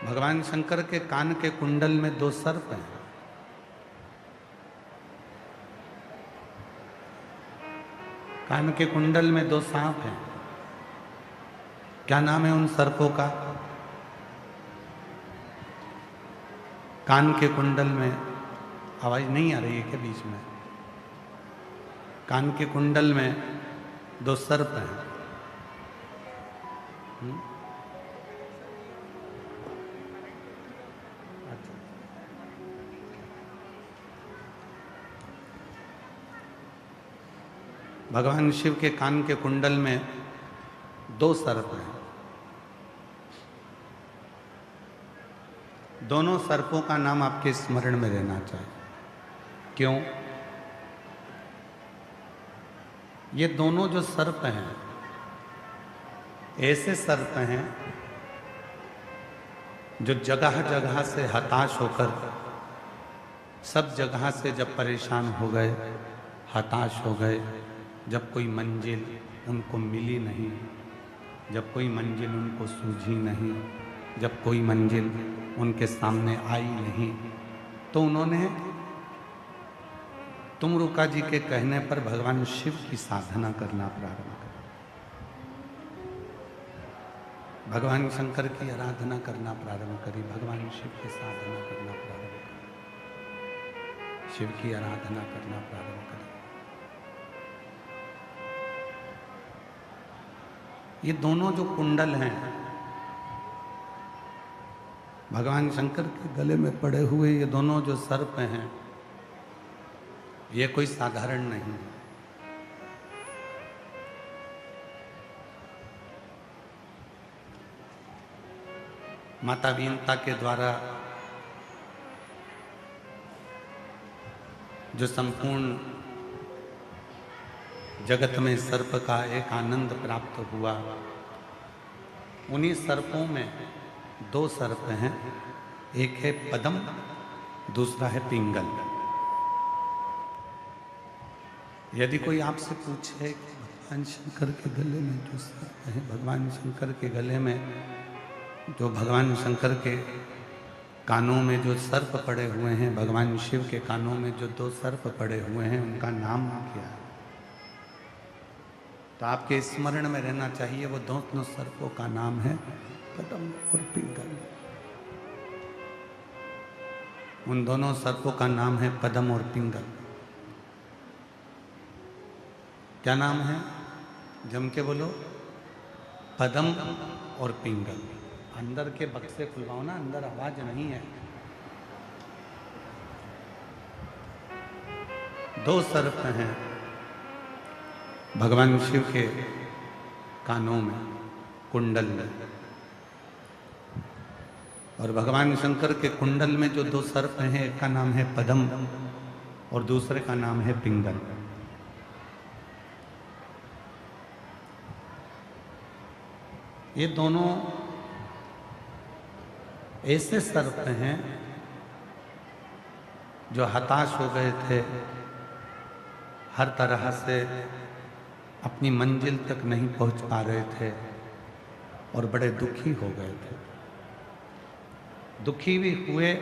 भगवान शंकर के कान के कुंडल में दो सर्प हैं। कान के कुंडल में दो सांप हैं। क्या नाम है उन सर्पों का? कान के कुंडल में आवाज नहीं आ रही है क्या बीच में? कान के कुंडल में दो सर्प हैं। अच्छा। भगवान शिव के कान के कुंडल में दो सर्प हैं। दोनों सर्पों का नाम आपके स्मरण में रहना चाहिए। क्यों? ये दोनों जो सर्प हैं ऐसे सर्प हैं जो जगह जगह से हताश होकर, सब जगह से जब परेशान हो गए, हताश हो गए, जब कोई मंजिल उनको मिली नहीं, जब कोई मंजिल उनको सूझी नहीं, जब कोई मंजिल उनके सामने आई नहीं, तो उन्होंने तुमरुका जी के कहने पर भगवान शिव की साधना करना प्रारंभ कर, भगवान शंकर की आराधना करना प्रारंभ करी, भगवान शिव की साधना करना प्रारंभ करी, शिव की आराधना करना प्रारंभ करी। ये दोनों जो कुंडल हैं भगवान शंकर के गले में पड़े हुए, ये दोनों जो सर्प हैं, ये कोई साधारण नहीं। माता वीणता के द्वारा जो संपूर्ण जगत में सर्प का एक आनंद प्राप्त हुआ, उन्हीं सर्पों में दो सर्प हैं। एक है पद्म, दूसरा है पिंगल। यदि कोई आपसे पूछे कि भगवान शंकर के गले में जो सर्प है, भगवान शंकर के गले में जो, भगवान शंकर के कानों में जो सर्प पड़े हुए हैं, भगवान शिव के कानों में जो दो सर्प पड़े हुए हैं, उनका नाम क्या है? तो आपके स्मरण में रहना चाहिए वो दोनों सर्पों का नाम है पद्म और पिंगल। उन दोनों सर्पों का नाम है पद्म और पिंगल। क्या नाम है? जम के बोलो। पद्म और पिंगल। अंदर के बक्से खुलवाओ ना, अंदर आवाज नहीं है। दो सर्प हैं भगवान शिव के कानों में, कुंडल में, और भगवान शंकर के कुंडल में जो दो सर्प हैं, एक का नाम है पद्म और दूसरे का नाम है पिंगल। ये दोनों ऐसे सर्प हैं जो हताश हो गए थे, हर तरह से अपनी मंजिल तक नहीं पहुंच पा रहे थे और बड़े दुखी हो गए थे। दुखी भी हुए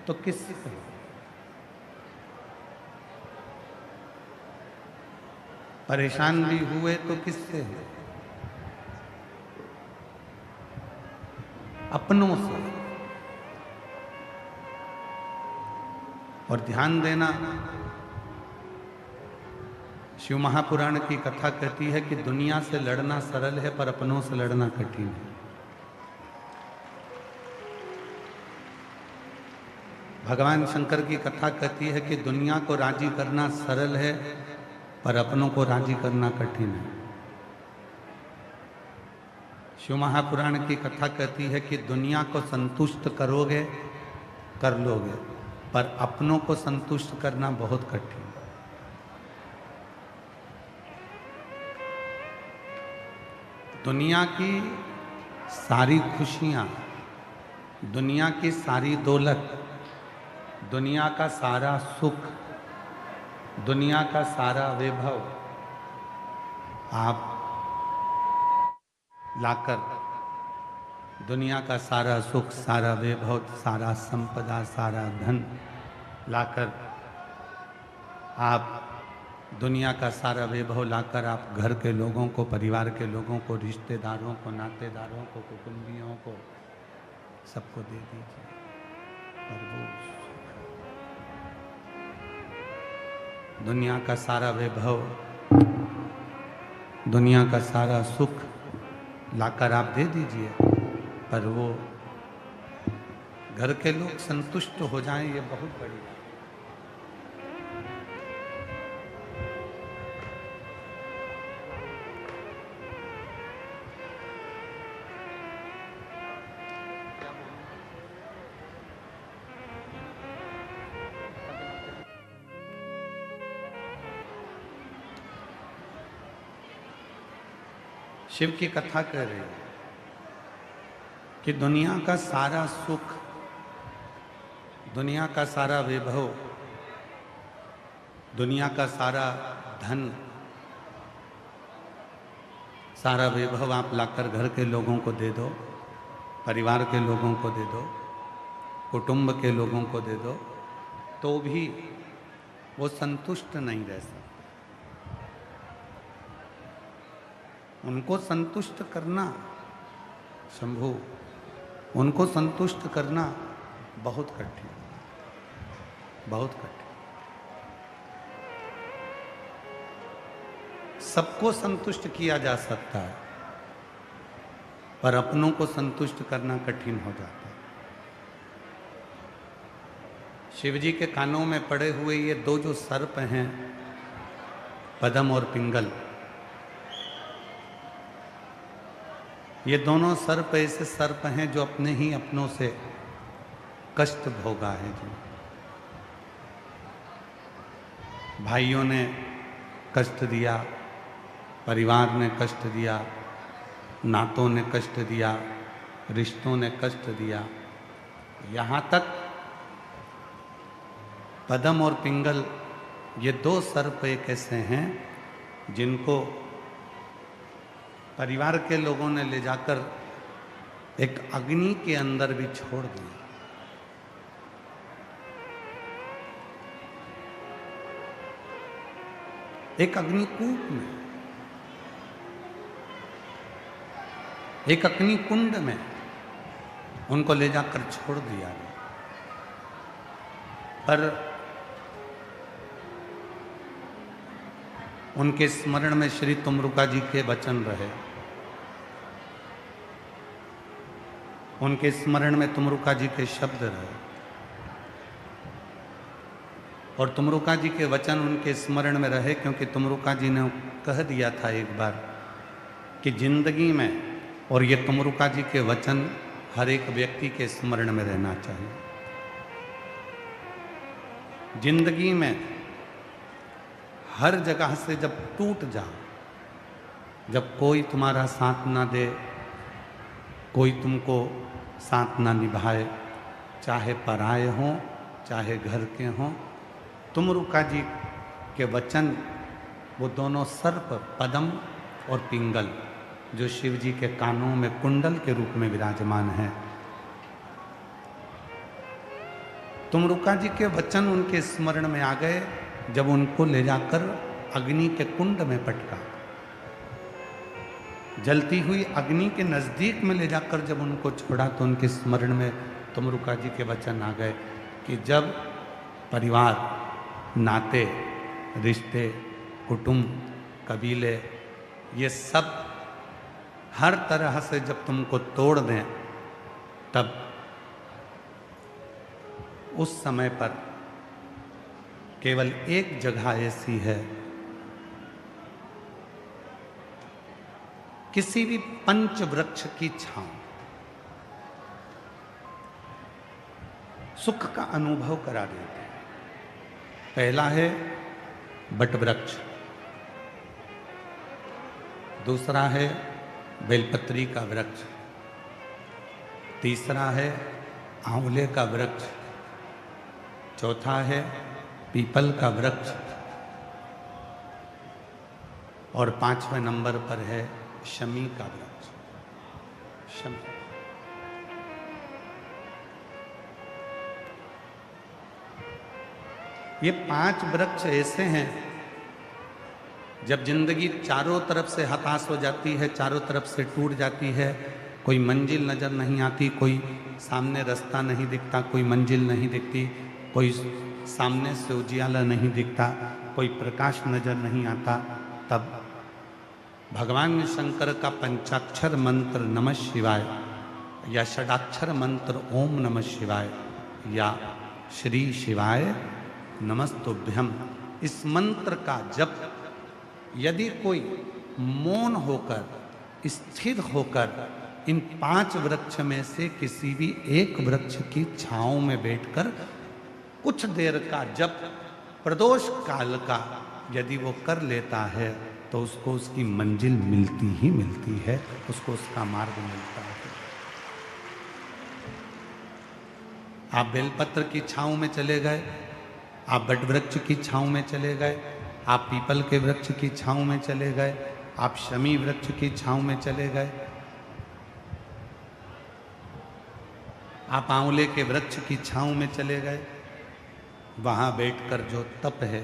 तो किससे? परेशान भी हुए तो किससे? अपनों से। और ध्यान देना, शिव महापुराण की कथा कहती है कि दुनिया से लड़ना सरल है पर अपनों से लड़ना कठिन है। भगवान शंकर की कथा कहती है कि दुनिया को राजी करना सरल है पर अपनों को राजी करना कठिन है। शिव महापुराण की कथा कहती है कि दुनिया को संतुष्ट करोगे कर लोगे, पर अपनों को संतुष्ट करना बहुत कठिन है। दुनिया की सारी खुशियां, दुनिया की सारी दौलत, दुनिया का सारा सुख, दुनिया का सारा वैभव आप लाकर दुनिया का सारा सुख, सारा वैभव, सारा संपदा, सारा धन लाकर आप, दुनिया का सारा वैभव लाकर आप घर के लोगों को, परिवार के लोगों को, रिश्तेदारों को, नातेदारों को, कुटुंबियों को, सबको दे दीजिए। पर वो दुनिया का सारा वैभव, दुनिया का सारा सुख लाकर आप दे दीजिए, पर वो घर के लोग संतुष्ट हो जाएं, ये बहुत बड़ी बात। शिव की कथा कह रही है कि दुनिया का सारा सुख, दुनिया का सारा वैभव, दुनिया का सारा धन, सारा वैभव आप लाकर घर के लोगों को दे दो, परिवार के लोगों को दे दो, कुटुंब के लोगों को दे दो, तो भी वो संतुष्ट नहीं रह सकते। उनको संतुष्ट करना, शंभु, उनको संतुष्ट करना बहुत कठिन, बहुत कठिन। सबको संतुष्ट किया जा सकता है, पर अपनों को संतुष्ट करना कठिन हो जाता है। शिवजी के कानों में पड़े हुए ये दो जो सर्प हैं, पद्म और पिंगल, ये दोनों सर्प ऐसे सर्प हैं जो अपने ही अपनों से कष्ट भोगा है। जी, भाइयों ने कष्ट दिया, परिवार ने कष्ट दिया, नातों ने कष्ट दिया, रिश्तों ने कष्ट दिया, यहाँ तक पद्म और पिंगल, ये दो सर्प एक ऐसे हैं जिनको परिवार के लोगों ने ले जाकर एक अग्नि के अंदर भी छोड़ दिया। एक अग्निकूप में, एक अग्नि कुंड में उनको ले जाकर छोड़ दिया। पर उनके स्मरण में श्री तुमरुका जी के वचन रहे, उनके स्मरण में तुमरुका जी के शब्द रहे, और तुमरुका जी के वचन उनके स्मरण में रहे, क्योंकि तुमरुका जी ने कह दिया था एक बार कि जिंदगी में, और ये तुमरुका जी के वचन हर एक व्यक्ति के स्मरण में रहना चाहिए, जिंदगी में हर जगह से जब टूट जाओ, जब कोई तुम्हारा साथ ना दे, कोई तुमको साथ ना निभाए, चाहे पराए हों चाहे घर के हों, तुमरुका जी के वचन, वो दोनों सर्प पद्म और पिंगल जो शिव जी के कानों में कुंडल के रूप में विराजमान है, तुमरुका जी के वचन उनके स्मरण में आ गए जब उनको ले जाकर अग्नि के कुंड में पटका, जलती हुई अग्नि के नजदीक में ले जाकर जब उनको छोड़ा, तो उनके स्मरण में तुमरुका जी के वचन आ गए कि जब परिवार, नाते, रिश्ते, कुटुंब, कबीले, ये सब हर तरह से जब तुमको तोड़ दें, तब उस समय पर केवल एक जगह ऐसी है, किसी भी पंच वृक्ष की छांव, सुख का अनुभव करा देते हैं। पहला है बट वृक्ष, दूसरा है बेलपत्री का वृक्ष, तीसरा है आंवले का वृक्ष, चौथा है पीपल का वृक्ष, और 5वें नंबर पर है शमी का वृक्ष। शमी, ये 5 वृक्ष ऐसे हैं, जब जिंदगी चारों तरफ से हताश हो जाती है, चारों तरफ से टूट जाती है, कोई मंजिल नजर नहीं आती, कोई सामने रास्ता नहीं दिखता, कोई मंजिल नहीं दिखती, कोई सामने से उजियाला नहीं दिखता, कोई प्रकाश नजर नहीं आता, तब भगवान शंकर का पंचाक्षर मंत्र नमः शिवाय या षडाक्षर मंत्र ओम नमः शिवाय या श्री शिवाय नमस्तुभ्यम, इस मंत्र का जप यदि कोई मौन होकर, स्थिर होकर इन 5 वृक्ष में से किसी भी एक वृक्ष की छांव में बैठकर कुछ देर का जप प्रदोष काल का यदि वो कर लेता है तो उसको उसकी मंजिल मिलती ही मिलती है, उसको उसका मार्ग मिलता है। आप बेलपत्र की छांव में चले गए, आप बटवृक्ष की छांव में चले गए, आप पीपल के वृक्ष की छांव में चले गए, आप शमी वृक्ष की छांव में चले गए, आप आंवले के वृक्ष की छांव में चले गए, वहाँ बैठकर जो तप है,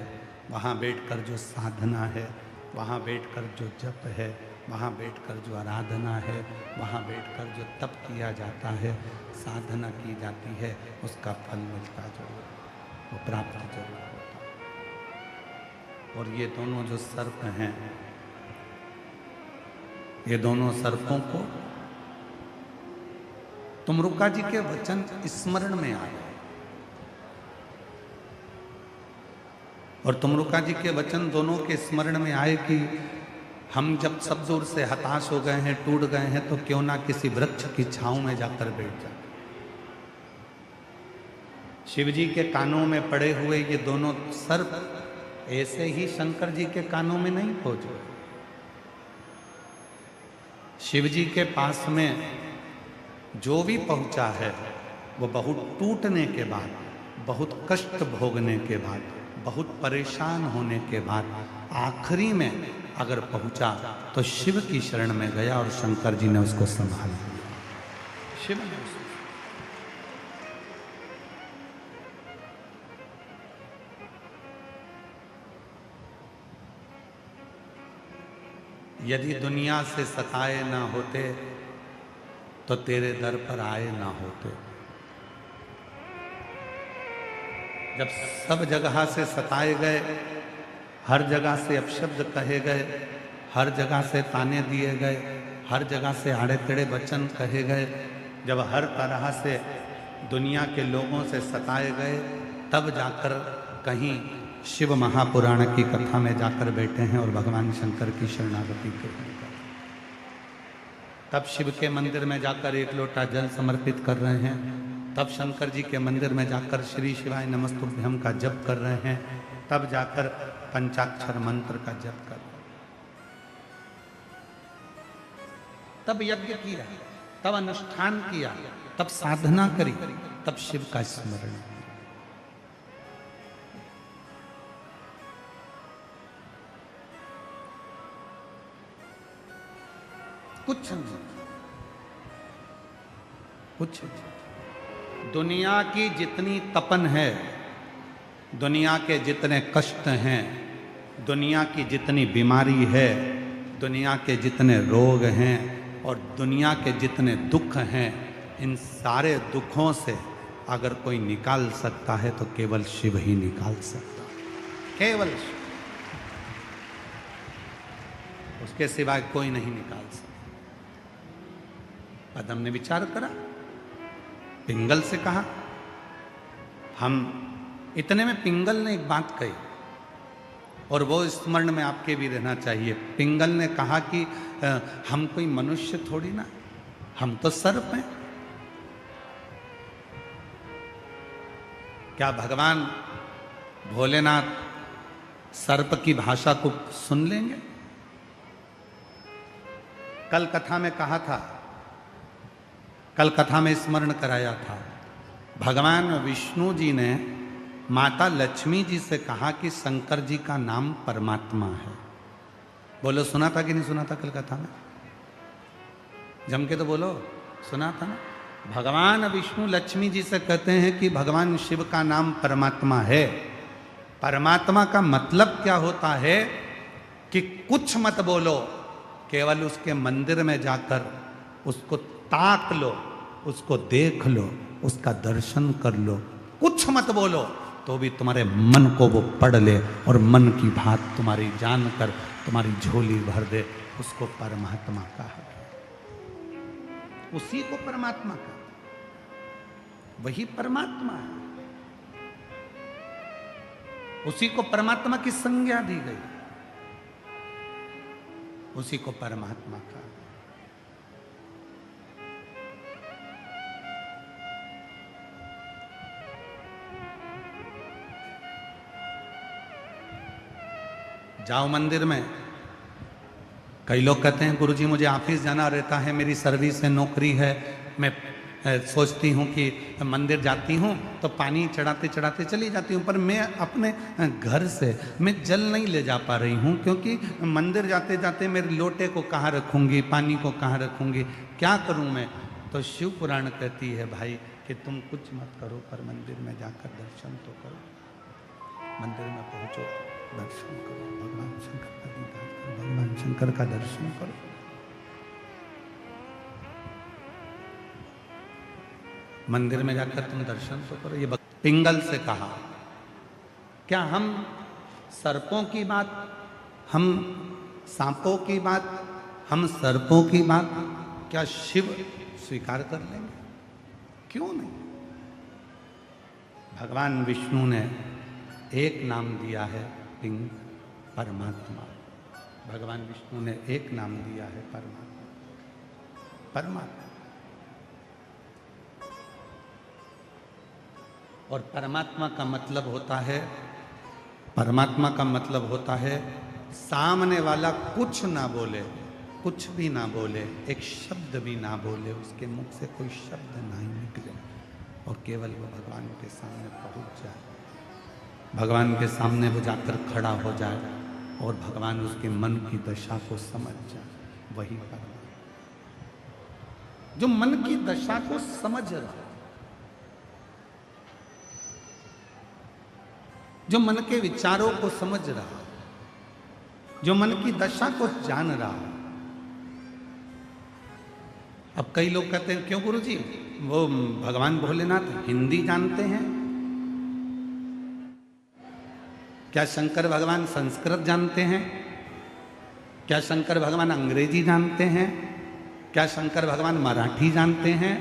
वहाँ बैठकर जो साधना है, वहाँ बैठकर जो जप है, वहाँ बैठकर जो आराधना है, वहाँ बैठकर जो तप किया जाता है, साधना की जाती है, उसका फल मिलता जरूर, वो प्राप्त जरूर होता है। और ये दोनों जो सर्प हैं, ये दोनों सर्पों को तुमरुका जी के वचन स्मरण में आए और तुमरुका जी के वचन दोनों के स्मरण में आए कि हम जब सब जोर से हताश हो गए हैं, टूट गए हैं, तो क्यों ना किसी वृक्ष की छांव में जाकर बैठ जाए। शिव जी के कानों में पड़े हुए ये दोनों सर्प ऐसे ही शंकर जी के कानों में नहीं पहुंचे। शिव जी के पास में जो भी पहुंचा है वो बहुत टूटने के बाद, बहुत कष्ट भोगने के बाद, बहुत परेशान होने के बाद आखिरी में अगर पहुंचा तो शिव की शरण में गया और शंकर जी ने उसको संभाल लिया। शिव ने उसको, यदि दुनिया से सताए ना होते तो तेरे दर पर आए ना होते। जब सब जगह से सताए गए, हर जगह से अपशब्द कहे गए, हर जगह से ताने दिए गए, हर जगह से आड़े टेढ़े वचन कहे गए, जब हर तरह से दुनिया के लोगों से सताए गए, तब जाकर कहीं शिव महापुराण की कथा में जाकर बैठे हैं और भगवान शंकर की शरणागति के तब शिव के मंदिर में जाकर 1 लोटा जल समर्पित कर रहे हैं, तब शंकर जी के मंदिर में जाकर श्री शिवाय नमस्तुभ्यम का जप कर रहे हैं, तब जाकर पंचाक्षर मंत्र का जप कर रहे हैं, तब यज्ञ किया, तब अनुष्ठान किया, तब साधना करी, तब शिव का स्मरण किया। कुछ नहीं, कुछ नहीं। दुनिया की जितनी तपन है, दुनिया के जितने कष्ट हैं, दुनिया की जितनी बीमारी है, दुनिया के जितने रोग हैं और दुनिया के जितने दुख हैं, इन सारे दुखों से अगर कोई निकाल सकता है तो केवल शिव ही निकाल सकता है, केवल शिव, उसके सिवाय कोई नहीं निकाल सकता। पदम ने विचार करा, पिंगल से कहा, हम इतने में पिंगल ने एक बात कही और वो स्मरण में आपके भी रहना चाहिए। पिंगल ने कहा कि हम कोई मनुष्य थोड़ी ना, हम तो सर्प हैं। क्या भगवान भोलेनाथ सर्प की भाषा को सुन लेंगे? कल कथा में कहा था, कल कथा में स्मरण कराया था, भगवान विष्णु जी ने माता लक्ष्मी जी से कहा कि शंकर जी का नाम परमात्मा है। बोलो, सुना था कि नहीं सुना था कल कथा में? जम के तो बोलो, सुना था ना? भगवान विष्णु लक्ष्मी जी से कहते हैं कि भगवान शिव का नाम परमात्मा है। परमात्मा का मतलब क्या होता है कि कुछ मत बोलो, केवल उसके मंदिर में जाकर उसको ताक लो, उसको देख लो, उसका दर्शन कर लो। कुछ मत बोलो तो भी तुम्हारे मन को वो पढ़ ले और मन की बात तुम्हारी जानकर तुम्हारी झोली भर दे। उसको परमात्मा कहा, उसी को परमात्मा कहा, वही परमात्मा है। उसी को परमात्मा की संज्ञा दी गई, उसी को परमात्मा कहा। जाओ मंदिर में, कई लोग कहते हैं गुरुजी मुझे ऑफिस जाना रहता है, मेरी सर्विस है, नौकरी है, मैं सोचती हूँ कि मंदिर जाती हूँ तो पानी चढ़ाते चढ़ाते चली जाती हूँ, पर मैं अपने घर से मैं जल नहीं ले जा पा रही हूँ, क्योंकि मंदिर जाते जाते मेरे लोटे को कहाँ रखूँगी, पानी को कहाँ रखूँगी, क्या करूँ मैं। तो शिव पुराण कहती है भाई कि तुम कुछ मत करो, पर मंदिर में जाकर दर्शन तो करो। मंदिर में पहुँचो, दर्शन करो, भगवान शंकर का दीदार करो, भगवान शंकर का दर्शन करो। मंदिर में जाकर तुम दर्शन तो करो। ये पिंगल से कहा, क्या हम सर्पों की बात, हम सांपों की बात, हम सर्पों की बात क्या शिव स्वीकार कर लेंगे? क्यों नहीं? भगवान विष्णु ने एक नाम दिया है, पिंग, परमात्मा। भगवान विष्णु ने एक नाम दिया है, परमात्मा। परमात्मा और परमात्मा का मतलब होता है, परमात्मा का मतलब होता है सामने वाला कुछ ना बोले, कुछ भी ना बोले, एक शब्द भी ना बोले, उसके मुख से कोई शब्द ना ही निकले और केवल वो भगवान के सामने पहुंच जाए, भगवान के सामने वो जाकर खड़ा हो जाए और भगवान उसके मन की दशा को समझ जाए। वही परमात्मा, जो मन की दशा को समझ रहा, जो मन के विचारों को समझ रहा, जो मन की दशा को जान रहा। अब कई लोग कहते हैं क्यों गुरुजी, वो भगवान भोलेनाथ हिंदी जानते हैं? क्या शंकर भगवान संस्कृत जानते हैं? क्या शंकर भगवान अंग्रेजी जानते हैं? क्या शंकर भगवान मराठी जानते हैं?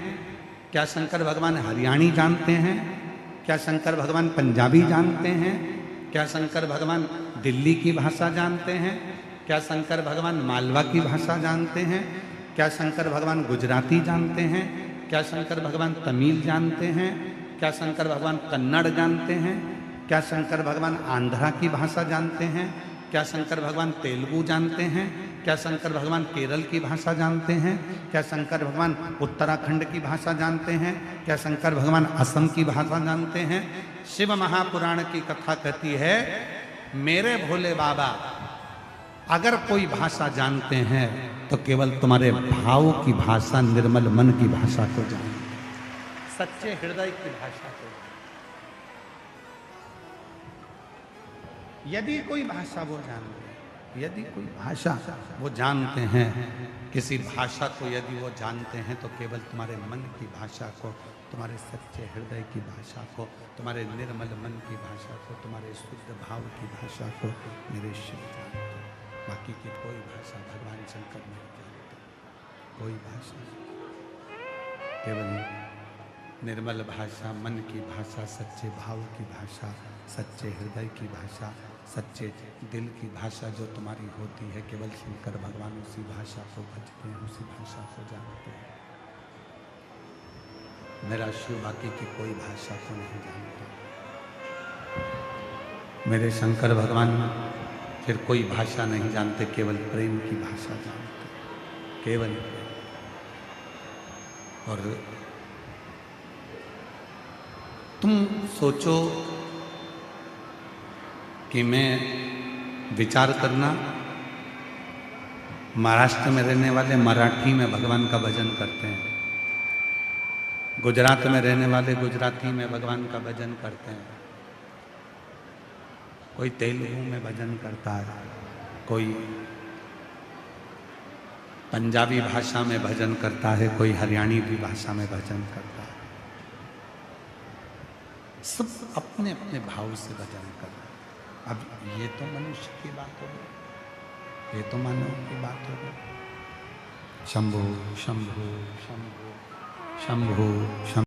क्या शंकर भगवान हरियाणी जानते हैं? क्या शंकर भगवान पंजाबी जानते हैं? क्या शंकर भगवान दिल्ली की भाषा जानते हैं? क्या शंकर भगवान मालवा की भाषा जानते हैं? क्या शंकर भगवान गुजराती जानते हैं? क्या शंकर भगवान तमिल जानते हैं? क्या शंकर भगवान कन्नड़ जानते हैं? क्या शंकर भगवान आंध्रा की भाषा जानते हैं? क्या शंकर भगवान तेलुगु जानते हैं? क्या शंकर भगवान केरल की भाषा जानते हैं? क्या शंकर भगवान उत्तराखंड की भाषा जानते हैं? क्या शंकर भगवान असम की भाषा जानते हैं? शिव महापुराण की कथा कहती है, मेरे भोले बाबा अगर कोई भाषा जानते हैं तो केवल तुम्हारे भाव की भाषा, निर्मल मन की भाषा को जानते, सच्चे हृदय की भाषा को। यदि कोई भाषा वो जानते, यदि कोई भाषा वो जानते हैं, किसी भाषा को यदि वो जानते हैं तो केवल तुम्हारे मन की भाषा को, तुम्हारे सच्चे हृदय की भाषा को, तुम्हारे निर्मल मन की भाषा को, तुम्हारे शुद्ध भाव की भाषा को मेरे शिव जानते। बाकी की कोई भाषा भगवान शंकर नहीं जानते, कोई भाषा नहीं। केवल निर्मल भाषा, मन की भाषा, सच्चे भाव की भाषा, सच्चे हृदय की भाषा, सच्चे दिल की भाषा जो तुम्हारी होती है, केवल शंकर भगवान उसी भाषा को भजते हैं, उसी भाषा को जानते हैं। मेरा शिव बाकी की कोई भाषा को नहीं जानता। मेरे शंकर भगवान फिर कोई भाषा नहीं जानते, केवल प्रेम की भाषा जानते, केवल प्रेम। और तुम सोचो कि मैं विचार करना, महाराष्ट्र में रहने वाले मराठी में भगवान का भजन करते हैं, गुजरात में रहने वाले गुजराती में भगवान का भजन करते हैं, कोई तेलुगु में भजन करता है, कोई पंजाबी भाषा में भजन करता है, कोई हरियाणी भी भाषा में भजन करता है। सब अपने अपने भाव से भजन कर रहे हैं। अब ये तो मनुष्य की बात हो गई, ये तो मानव की बात हो गई। शंभो शंभो शंभो शंभो शंभो।